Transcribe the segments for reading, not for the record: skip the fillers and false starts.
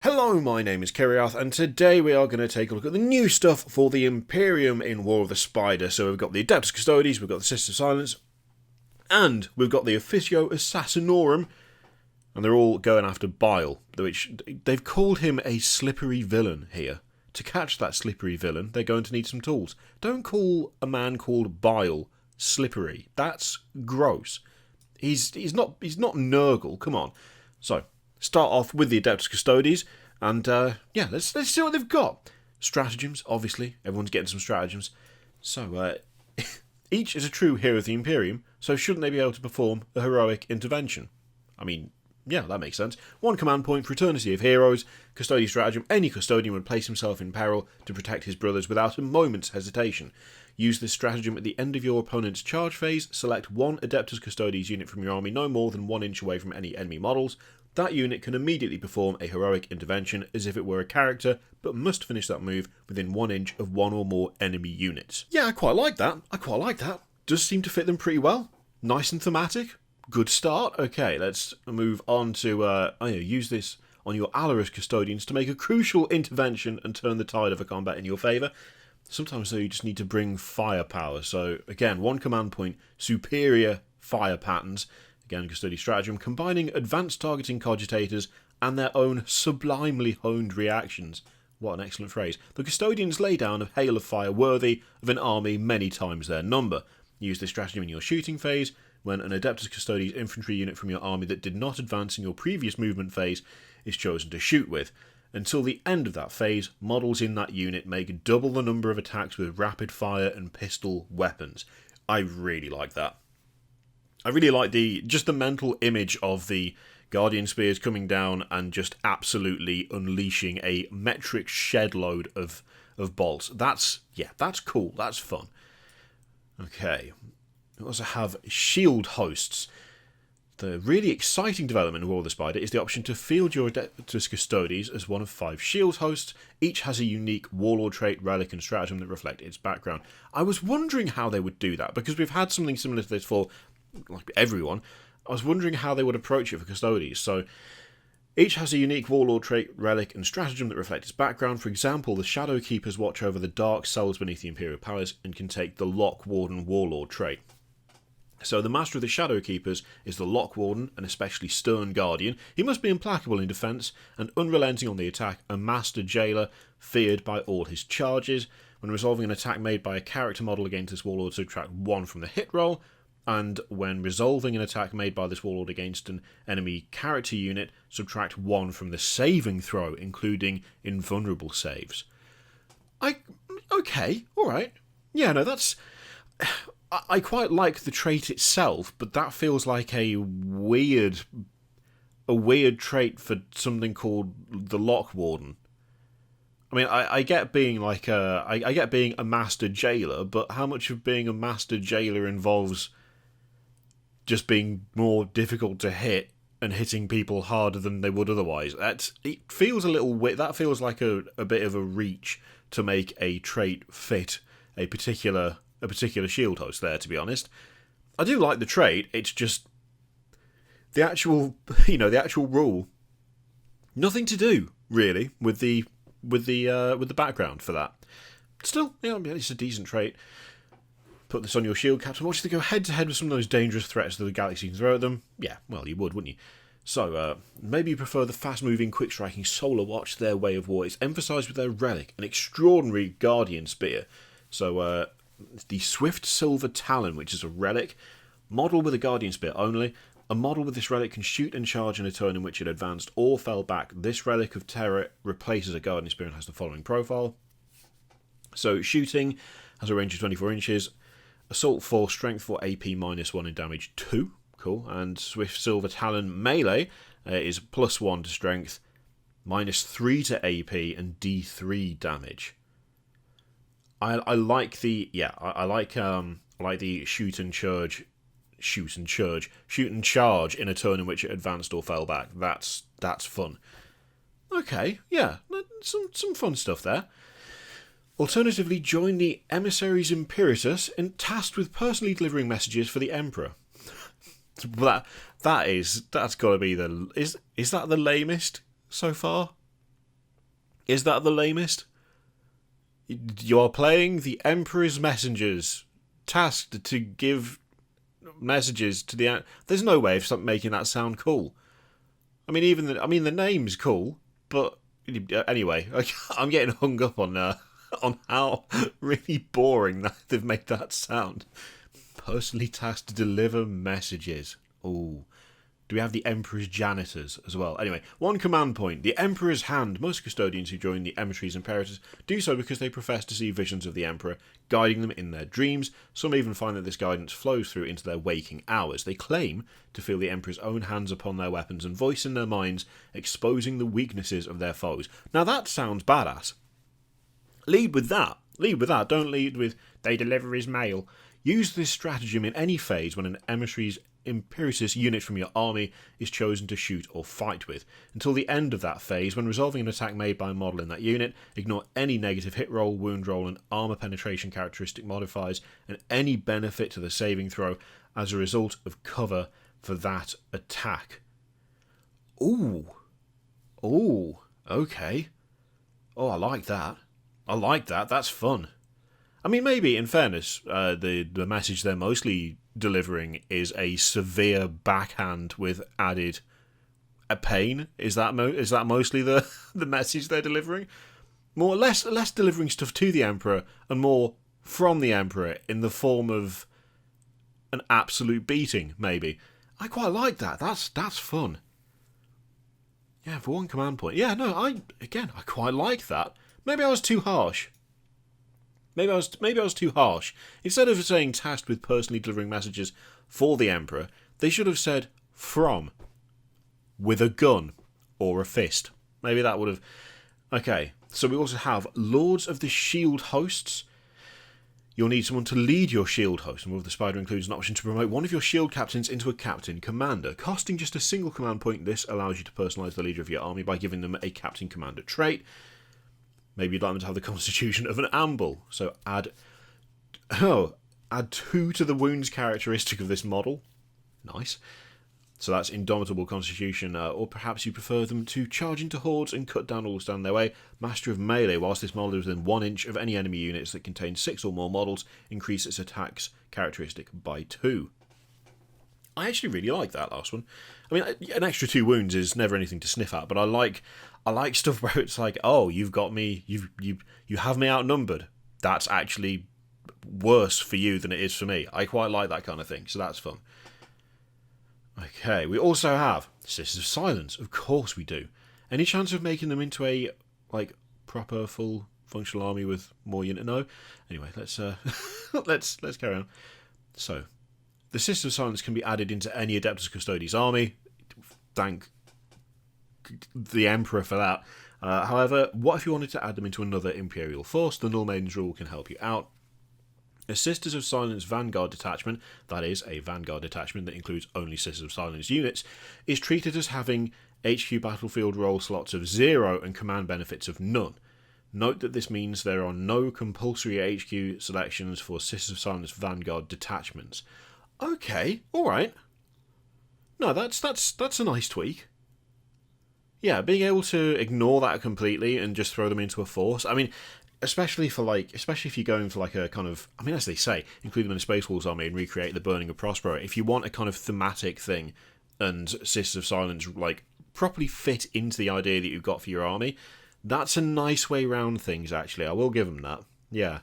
Hello, my name is Kiriath, and today we are going to take a look at the new stuff for the Imperium in War of the Spider. So we've got the Adeptus Custodes, we've got the Sisters of Silence, and we've got the Officio Assassinorum, and they're all going after Bile, which they've called him a slippery villain here. To catch that slippery villain, they're going to need some tools. Don't call a man called Bile slippery. That's gross. He's not Nurgle. Come on. So start off with the Adeptus Custodes, and let's see what they've got. Stratagems, obviously. Everyone's getting some stratagems. So, each is a true hero of the Imperium, so shouldn't they be able to perform a heroic intervention? I mean, yeah, that makes sense. One command point for Eternity of Heroes. Custodian stratagem. Any custodian would place himself in peril to protect his brothers without a moment's hesitation. Use this stratagem at the end of your opponent's charge phase. Select one Adeptus Custodes unit from your army no more than 1 inch away from any enemy models. That unit can immediately perform a heroic intervention as if it were a character, but must finish that move within 1 inch of one or more enemy units. Yeah, I quite like that. Does seem to fit them pretty well. Nice and thematic. Good start. Okay, let's move on to use this on your Alarus Custodians to make a crucial intervention and turn the tide of a combat in your favour. Sometimes, though, you just need to bring firepower. So, again, one command point, superior fire patterns. Again, Custodian stratagem, combining advanced targeting cogitators and their own sublimely honed reactions. What an excellent phrase. The Custodians lay down a hail of fire worthy of an army many times their number. Use this stratagem in your shooting phase, when an Adeptus Custodes infantry unit from your army that did not advance in your previous movement phase is chosen to shoot with. Until the end of that phase, models in that unit make double the number of attacks with rapid fire and pistol weapons. I really like that. I really like the mental image of the Guardian Spears coming down and just absolutely unleashing a metric shed load of bolts. That's cool. That's fun. Okay. We also have shield hosts. The really exciting development in War of the Spider is the option to field your Adeptus Custodes as one of 5 shield hosts. Each has a unique warlord trait, relic, and stratagem that reflect its background. I was wondering how they would do that, because we've had something similar to this for like everyone. I was wondering how they would approach it for Custodes. So each has a unique warlord trait, relic, and stratagem that reflect its background. For example, the Shadow Keepers watch over the dark cells beneath the Imperial Palace and can take the Lock Warden warlord trait. So the Master of the Shadow Keepers is the Lock Warden, an especially stern guardian. He must be implacable in defence and unrelenting on the attack, a Master Jailer feared by all his charges. When resolving an attack made by a character model against this warlord, subtract 1 from the hit roll. And when resolving an attack made by this warlord against an enemy character unit, subtract 1 from the saving throw, including invulnerable saves. Okay, alright. Yeah, no, that's... I quite like the trait itself, but that feels like a weird trait for something called the Lock Warden. I mean, I get being like I get being a Master Jailer, but how much of being a Master Jailer involves just being more difficult to hit and hitting people harder than they would otherwise? It feels a little weird. That feels like a bit of a reach to make a trait fit a particular shield host there, to be honest. I do like the trait, it's just the actual rule. Nothing to do, really, with the background for that. Still, it's a decent trait. Put this on your shield captain. Watch them go head to head with some of those dangerous threats that the galaxy can throw at them. Yeah, well, you would, wouldn't you? So, maybe you prefer the fast-moving, quick-striking Solar Watch, their way of war. It's emphasised with their relic, an extraordinary Guardian Spear. So, the Swift Silver Talon, which is a relic, model with a Guardian Spear only. A model with this relic can shoot and charge in a turn in which it advanced or fell back. This relic of terror replaces a Guardian Spear and has the following profile. So, shooting has a range of 24 inches. Assault 4, Strength 4, AP -1 in damage 2. Cool. And Swift Silver Talon melee is +1 to Strength, -3 to AP, and D3 damage. I like the shoot and charge in a turn in which it advanced or fell back. That's fun. Okay, yeah, some fun stuff there. Alternatively, join the Emissaries Imperatus and tasked with personally delivering messages for the Emperor. That's got to be is that the lamest so far? Is that the lamest? You are playing the Emperor's messengers, tasked to give messages to the... There's no way of making that sound cool. I mean, the name's cool, but anyway, I'm getting hung up on how really boring that they've made that sound. Personally tasked to deliver messages. Ooh. Do we have the Emperor's janitors as well? Anyway, one command point. The Emperor's hand. Most custodians who join the Emissaries Imperatus do so because they profess to see visions of the Emperor, guiding them in their dreams. Some even find that this guidance flows through into their waking hours. They claim to feel the Emperor's own hands upon their weapons and voice in their minds, exposing the weaknesses of their foes. Now that sounds badass. Lead with that. Don't lead with, they deliver his mail. Use this stratagem in any phase when an Emissaries Imperatus unit from your army is chosen to shoot or fight with. Until the end of that phase, when resolving an attack made by a model in that unit, ignore any negative hit roll, wound roll, and armor penetration characteristic modifiers, and any benefit to the saving throw as a result of cover for that attack. Ooh. Okay. Oh, I like that. That's fun. I mean, maybe, in fairness, the message they're mostly delivering is a severe backhand with added pain. Is that mostly the message they're delivering? Less delivering stuff to the Emperor and more from the Emperor in the form of an absolute beating, maybe. I quite like that. That's fun. Yeah, for one command point. Yeah, no, I quite like that. Maybe I was too harsh. Maybe I was too harsh. Instead of saying tasked with personally delivering messages for the Emperor, they should have said from, with a gun or a fist. Maybe that would have... Okay, so we also have Lords of the Shield Hosts. You'll need someone to lead your shield host, and War of the Spider includes an option to promote one of your shield captains into a captain commander. Costing just a single command point, this allows you to personalise the leader of your army by giving them a captain commander trait. Maybe you'd like them to have the constitution of an amble, so add 2 to the wounds characteristic of this model. Nice. So that's indomitable constitution, or perhaps you prefer them to charge into hordes and cut down all who stand in their way. Master of melee, whilst this model is within 1 inch of any enemy units that contain 6 or more models, increase its attacks characteristic by 2. I actually really like that last one. I mean, an extra 2 wounds is never anything to sniff at, but I like stuff where it's like, oh, you've got me, you have me outnumbered. That's actually worse for you than it is for me. I quite like that kind of thing, so that's fun. Okay, we also have Sisters of Silence. Of course we do. Any chance of making them into a proper full functional army with more unit? No. Anyway, let's let's carry on. So, the Sisters of Silence can be added into any Adeptus Custodes army. Thank the Emperor for that. However, what if you wanted to add them into another Imperial force? The Null Maiden's rule can help you out. A Sisters of Silence Vanguard detachment, that is, a Vanguard detachment that includes only Sisters of Silence units, is treated as having HQ battlefield roll slots of 0 and command benefits of none. Note that this means there are no compulsory HQ selections for Sisters of Silence Vanguard detachments. Okay, alright. No, that's a nice tweak. Yeah, being able to ignore that completely and just throw them into a force. I mean, especially if you're going for a kind of, I mean, as they say, include them in a Space Wolves army and recreate the Burning of Prospero. If you want a kind of thematic thing and Sisters of Silence properly fit into the idea that you've got for your army, that's a nice way round things, actually. I will give them that. Yeah.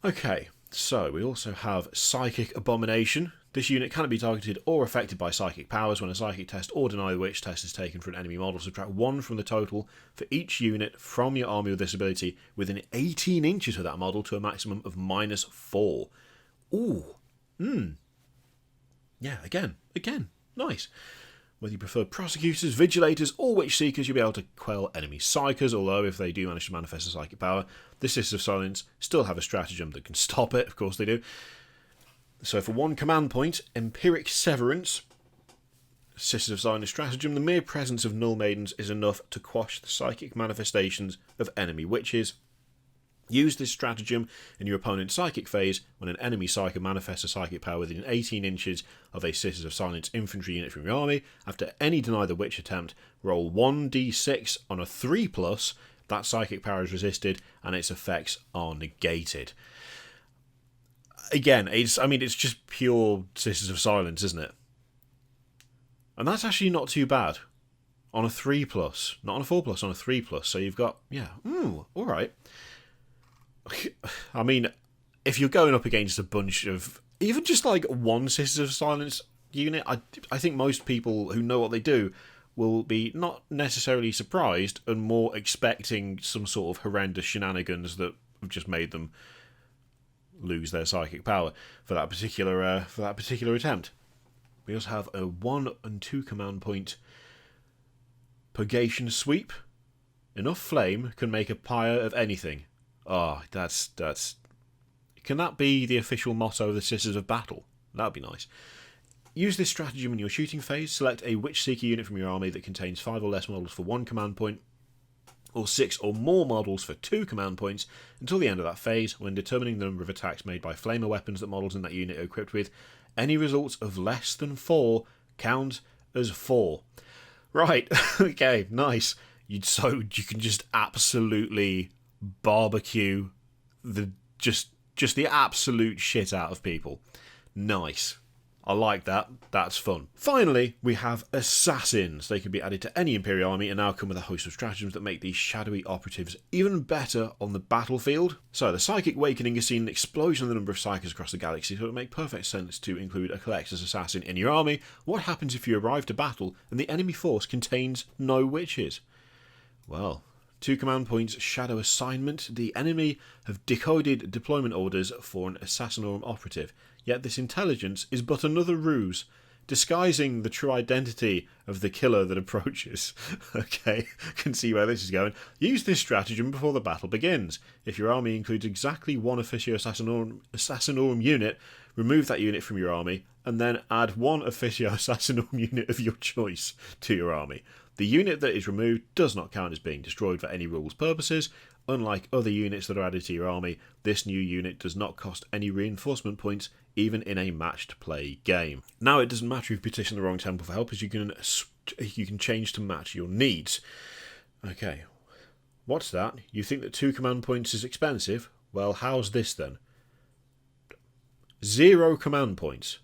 Okay, so we also have Psychic Abomination. This unit cannot be targeted or affected by psychic powers. When a psychic test or deny witch test is taken for an enemy model, subtract 1 from the total for each unit from your army with this ability within 18 inches of that model to a maximum of -4. Ooh. Yeah, again. Nice. Whether you prefer prosecutors, vigilators, or witch seekers, you'll be able to quell enemy psychers, although if they do manage to manifest a psychic power, the Sisters of Silence still have a stratagem that can stop it. Of course they do. So for 1 command point, Empiric Severance, Sisters of Silence stratagem, the mere presence of Null Maidens is enough to quash the psychic manifestations of enemy witches. Use this stratagem in your opponent's psychic phase when an enemy psyker manifests a psychic power within 18 inches of a Sisters of Silence infantry unit from your army. After any Deny the Witch attempt, roll 1d6 on a 3+, that psychic power is resisted and its effects are negated. Again, it's just pure Sisters of Silence, isn't it? And that's actually not too bad. On a 3+, not on a 4+, on a 3+. So you've got, alright. I mean, if you're going up against a bunch of, even just like one Sisters of Silence unit, I think most people who know what they do will be not necessarily surprised and more expecting some sort of horrendous shenanigans that have just made them lose their psychic power for that particular attempt. We also have a 1 and 2 command point Purgation Sweep. Enough flame can make a pyre of anything. That's... Can that be the official motto of the Sisters of Battle? That'd be nice. Use this stratagem in your shooting phase. Select a Witch Seeker unit from your army that contains 5 or less models for 1 command point, or 6 or more models for 2 command points until the end of that phase. When determining the number of attacks made by flamer weapons that models in that unit are equipped with, any results of less than 4 count as 4. Right, okay, nice. You can just absolutely barbecue just the absolute shit out of people. Nice. I like that. That's fun. Finally, we have assassins. They can be added to any Imperial army and now come with a host of stratagems that make these shadowy operatives even better on the battlefield. So, the Psychic Awakening has seen an explosion in the number of Psykers across the galaxy, so it would make perfect sense to include a Collector's Assassin in your army. What happens if you arrive to battle and the enemy force contains no witches? Well, 2 command points, Shadow Assignment. The enemy have decoded deployment orders for an Assassinorum operative, yet this intelligence is but another ruse, disguising the true identity of the killer that approaches. Okay, can see where this is going. Use this stratagem before the battle begins. If your army includes exactly 1 Officio Assassinorum unit, remove that unit from your army, and then add 1 Officio Assassinorum unit of your choice to your army. The unit that is removed does not count as being destroyed for any rules purposes. Unlike other units that are added to your army, this new unit does not cost any reinforcement points, even in a matched play game. Now, it doesn't matter if you petition the wrong temple for help, as you can change to match your needs. Okay, what's that? You think that 2 command points is expensive? Well, how's this then? 0 command points.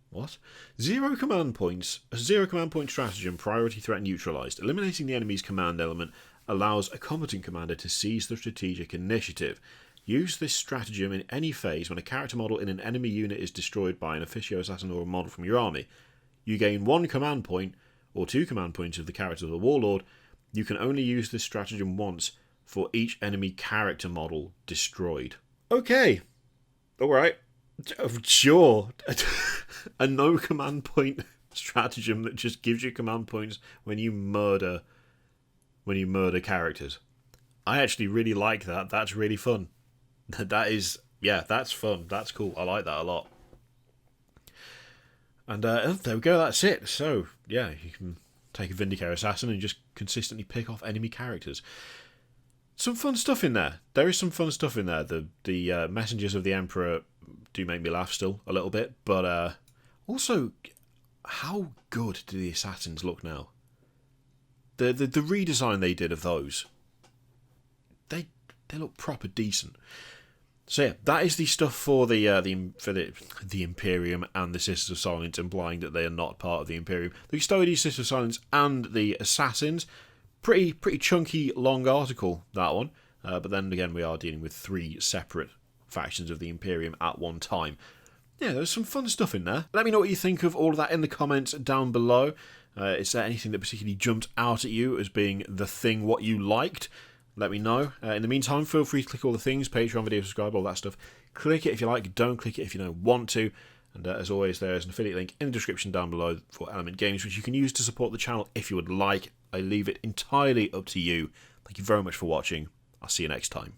What? 0 command points. A 0 command point stratagem, priority threat neutralised. Eliminating the enemy's command element allows a combatant commander to seize the strategic initiative. Use this stratagem in any phase when a character model in an enemy unit is destroyed by an Officio Assassinorum model from your army. You gain 1 command point, or 2 command points of the character of the Warlord. You can only use this stratagem once for each enemy character model destroyed. Okay. Alright. Sure. A no command point stratagem that just gives you command points when you murder characters. I actually really like that. That's really fun. That's fun. That's cool. I like that a lot. And there we go. That's it. So yeah, you can take a Vindicator Assassin and just consistently pick off enemy characters. Some fun stuff in there. There is some fun stuff in there. The Messengers of the Emperor do make me laugh still a little bit, but also, how good do the assassins look now? The redesign they did of those, they look proper decent. So yeah, that is the stuff for the Imperium and the Sisters of Silence, implying that they are not part of the Imperium. The Custodes, Sisters of Silence, and the Assassins. Pretty chunky, long article, that one. But then again, we are dealing with 3 separate factions of the Imperium at one time. Yeah, there's some fun stuff in there. Let me know what you think of all of that in the comments down below. Is there anything that particularly jumped out at you as being the thing what you liked? Let me know. In the meantime, feel free to click all the things, Patreon, video, subscribe, all that stuff. Click it if you like, don't click it if you don't want to. And as always, there is an affiliate link in the description down below for Element Games, which you can use to support the channel if you would like. I leave it entirely up to you. Thank you very much for watching. I'll see you next time.